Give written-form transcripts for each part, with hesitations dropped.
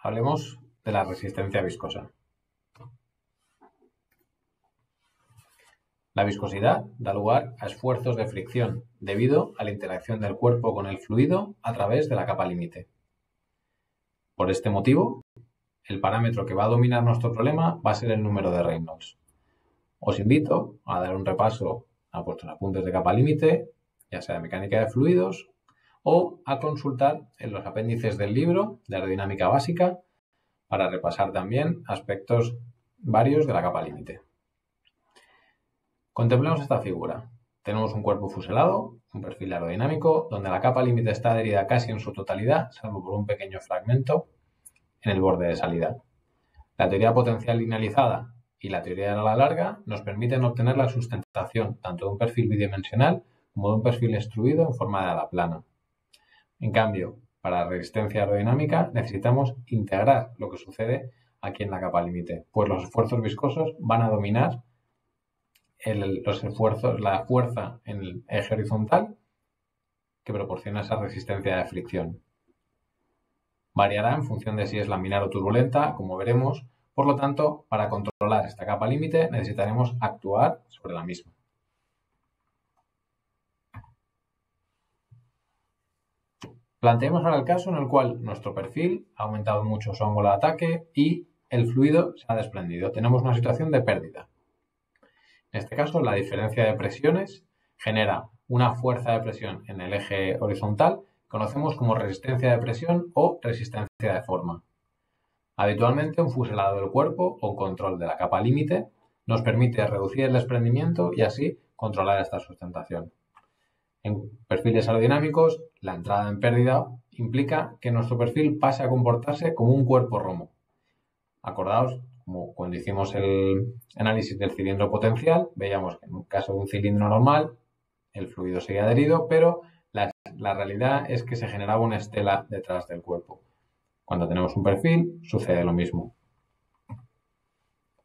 hablemos de la resistencia viscosa. La viscosidad da lugar a esfuerzos de fricción debido a la interacción del cuerpo con el fluido a través de la capa límite. Por este motivo, el parámetro que va a dominar nuestro problema va a ser el número de Reynolds. Os invito a dar un repaso a vuestros apuntes de capa límite, ya sea de mecánica de fluidos, o a consultar en los apéndices del libro de aerodinámica básica para repasar también aspectos varios de la capa límite. Contemplemos esta figura. Tenemos un cuerpo fuselado, un perfil aerodinámico, donde la capa límite está adherida casi en su totalidad, salvo por un pequeño fragmento en el borde de salida. La teoría potencial linealizada y la teoría de la larga nos permiten obtener la sustentación tanto de un perfil bidimensional como de un perfil extruido en forma de ala plana. En cambio, para la resistencia aerodinámica necesitamos integrar lo que sucede aquí en la capa límite, pues los esfuerzos viscosos van a dominar la fuerza en el eje horizontal que proporciona esa resistencia de fricción. Variará en función de si es laminar o turbulenta, como veremos. Por lo tanto, para controlar esta capa límite necesitaremos actuar sobre la misma. Planteemos ahora el caso en el cual nuestro perfil ha aumentado mucho su ángulo de ataque y el fluido se ha desprendido. Tenemos una situación de pérdida. En este caso, la diferencia de presiones genera una fuerza de presión en el eje horizontal, conocemos como resistencia de presión o resistencia de forma. Habitualmente, un fuselado del cuerpo o un control de la capa límite nos permite reducir el desprendimiento y así controlar esta sustentación. En perfiles aerodinámicos, la entrada en pérdida implica que nuestro perfil pase a comportarse como un cuerpo romo. Acordaos, como cuando hicimos el análisis del cilindro potencial, veíamos que en un caso de un cilindro normal, el fluido seguía adherido, pero la realidad es que se generaba una estela detrás del cuerpo. Cuando tenemos un perfil, sucede lo mismo.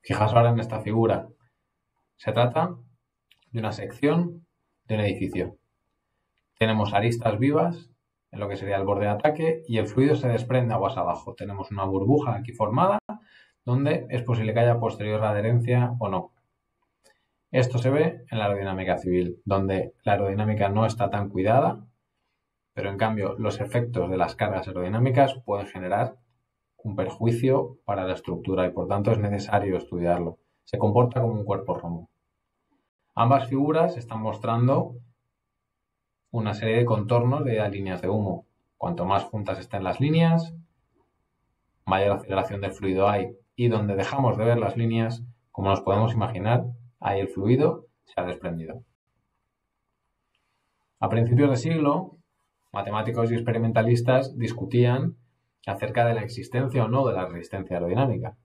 Fijaos ahora en esta figura. Se trata de una sección de un edificio. Tenemos aristas vivas en lo que sería el borde de ataque y el fluido se desprende aguas abajo. Tenemos una burbuja aquí formada donde es posible que haya posterior adherencia o no. Esto se ve en la aerodinámica civil, donde la aerodinámica no está tan cuidada, pero en cambio los efectos de las cargas aerodinámicas pueden generar un perjuicio para la estructura y por tanto es necesario estudiarlo. Se comporta como un cuerpo romo. Ambas figuras están mostrando una serie de contornos de líneas de humo. Cuanto más juntas estén las líneas, mayor aceleración del fluido hay. Y donde dejamos de ver las líneas, como nos podemos imaginar, ahí el fluido se ha desprendido. A principios de siglo, matemáticos y experimentalistas discutían acerca de la existencia o no de la resistencia aerodinámica.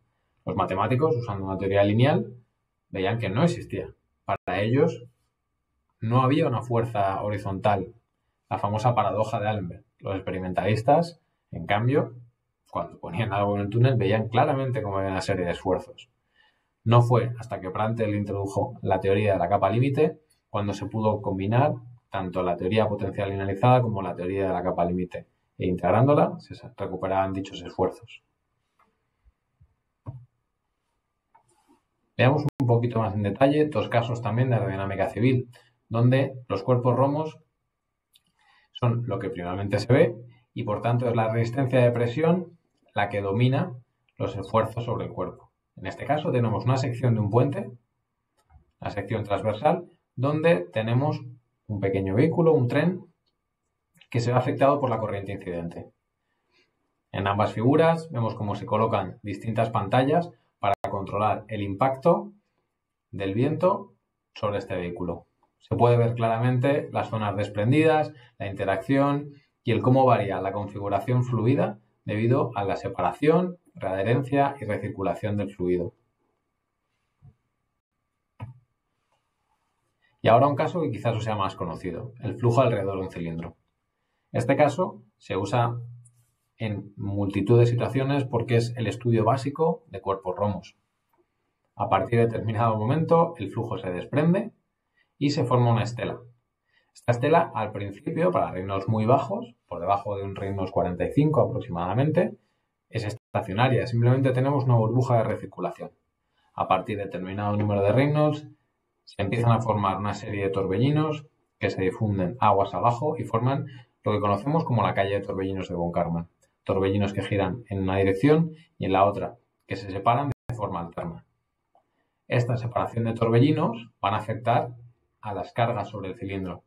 Los matemáticos, usando una teoría lineal, veían que no existía. Para ellos, no había una fuerza horizontal, la famosa paradoja de Allenberg. Los experimentalistas, en cambio, cuando ponían algo en el túnel, veían claramente cómo había una serie de esfuerzos. No fue hasta que Prandtl introdujo la teoría de la capa límite cuando se pudo combinar tanto la teoría potencial linealizada como la teoría de la capa límite. E integrándola, se recuperaban dichos esfuerzos. Veamos un poquito más en detalle dos casos también de aerodinámica civil, donde los cuerpos romos son lo que primeramente se ve y por tanto es la resistencia de presión la que domina los esfuerzos sobre el cuerpo. En este caso tenemos una sección de un puente, la sección transversal, donde tenemos un pequeño vehículo, un tren, que se ve afectado por la corriente incidente. En ambas figuras vemos cómo se colocan distintas pantallas para controlar el impacto del viento sobre este vehículo. Se puede ver claramente las zonas desprendidas, la interacción y el cómo varía la configuración fluida debido a la separación, readherencia y recirculación del fluido. Y ahora un caso que quizás os sea más conocido, el flujo alrededor de un cilindro. Este caso se usa en multitud de situaciones porque es el estudio básico de cuerpos romos. A partir de determinado momento, el flujo se desprende y se forma una estela. Esta estela, al principio, para reinos muy bajos, por debajo de un Reynolds 45 aproximadamente, es estacionaria, simplemente tenemos una burbuja de recirculación. A partir de determinado número de Reynolds se empiezan a formar una serie de torbellinos que se difunden aguas abajo y forman lo que conocemos como la calle de torbellinos de von Karman. Torbellinos que giran en una dirección y en la otra, que se separan de forma alterna. Esta separación de torbellinos van a afectar a las cargas sobre el cilindro.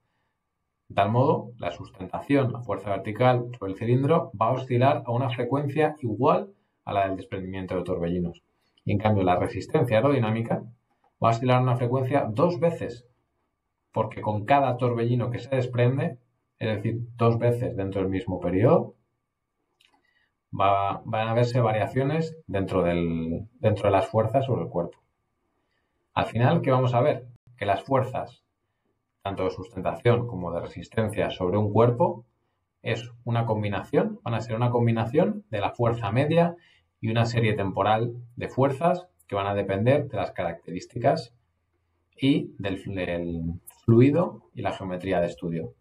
De tal modo, la sustentación a fuerza vertical sobre el cilindro va a oscilar a una frecuencia igual a la del desprendimiento de torbellinos. Y en cambio, la resistencia aerodinámica va a oscilar a una frecuencia 2 veces, porque con cada torbellino que se desprende, es decir, 2 veces dentro del mismo periodo, van a haberse variaciones dentro de las fuerzas sobre el cuerpo. Al final, ¿qué vamos a ver? Que las fuerzas, tanto de sustentación como de resistencia sobre un cuerpo, es una combinación, van a ser una combinación de la fuerza media y una serie temporal de fuerzas que van a depender de las características y del fluido y la geometría de estudio.